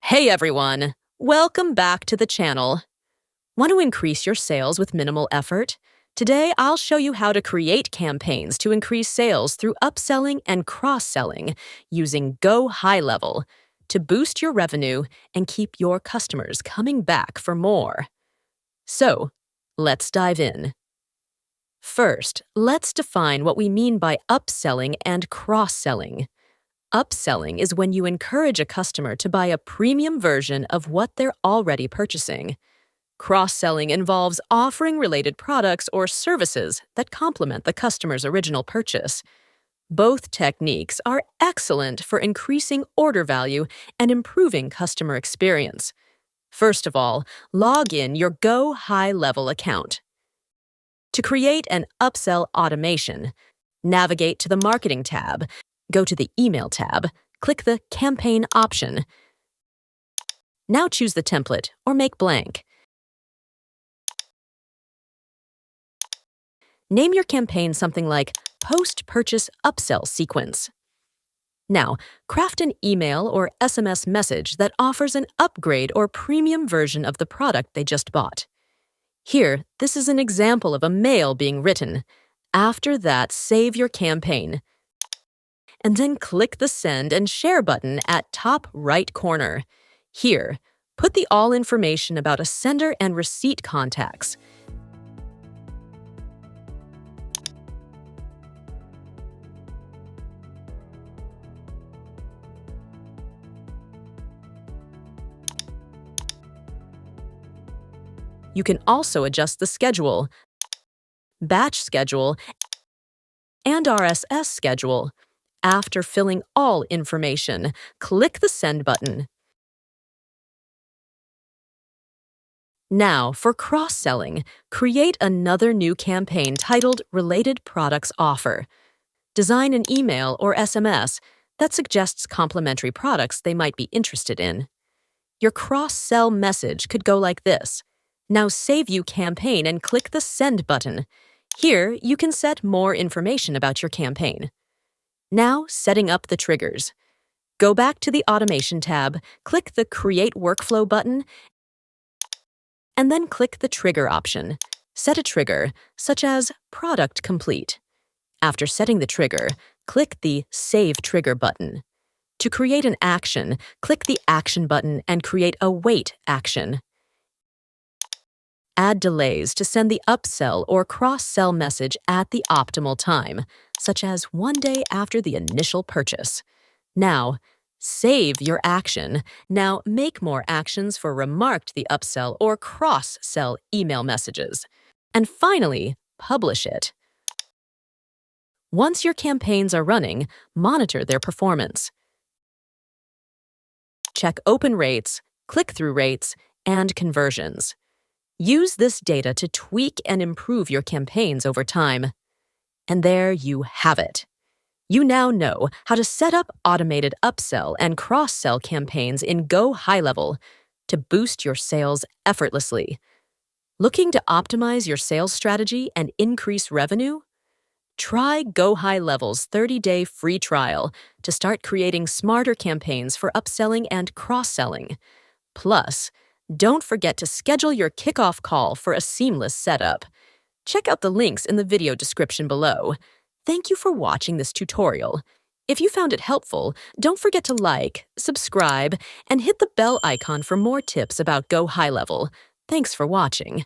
Hey everyone! Welcome back to the channel. Want to increase your sales with minimal effort? Today, I'll show you how to create campaigns to increase sales through upselling and cross-selling using GoHighLevel to boost your revenue and keep your customers coming back for more. So, let's dive in. First, let's define what we mean by upselling and cross-selling. Upselling is when you encourage a customer to buy a premium version of what they're already purchasing. Cross-selling involves offering related products or services that complement the customer's original purchase. Both techniques are excellent for increasing order value and improving customer experience. First of all, log in your GoHighLevel account. To create an upsell automation, navigate to the Marketing tab. Go to the Email tab, click the Campaign option. Now choose the template or make blank. Name your campaign something like Post-Purchase Upsell Sequence. Now, craft an email or SMS message that offers an upgrade or premium version of the product they just bought. Here, this is an example of a mail being written. After that, save your campaign. And then click the Send and Share button at top right corner. Here, put the all information about a sender and receipt contacts. You can also adjust the schedule, batch schedule, and RSS schedule. After filling all information, click the Send button. Now, for cross-selling, create another new campaign titled Related Products Offer. Design an email or SMS that suggests complementary products they might be interested in. Your cross-sell message could go like this. Now save your campaign and click the Send button. Here, you can set more information about your campaign. Now, setting up the triggers. Go back to the Automation tab, click the Create Workflow button, and then click the Trigger option. Set a trigger, such as Product Complete. After setting the trigger, click the Save Trigger button. To create an action, click the Action button and create a Wait action. Add delays to send the upsell or cross-sell message at the optimal time, such as 1 day after the initial purchase. Now, save your action. Now, make more actions for remarked the upsell or cross-sell email messages. And finally, publish it. Once your campaigns are running, monitor their performance. Check open rates, click-through rates, and conversions. Use this data to tweak and improve your campaigns over time. And there you have it. You now know how to set up automated upsell and cross-sell campaigns in GoHighLevel to boost your sales effortlessly. Looking to optimize your sales strategy and increase revenue? Try GoHighLevel's 30-day free trial to start creating smarter campaigns for upselling and cross-selling. Plus, don't forget to schedule your kickoff call for a seamless setup. Check out the links in the video description below. Thank you for watching this tutorial. If you found it helpful, don't forget to like, subscribe, and hit the bell icon for more tips about GoHighLevel. Thanks for watching.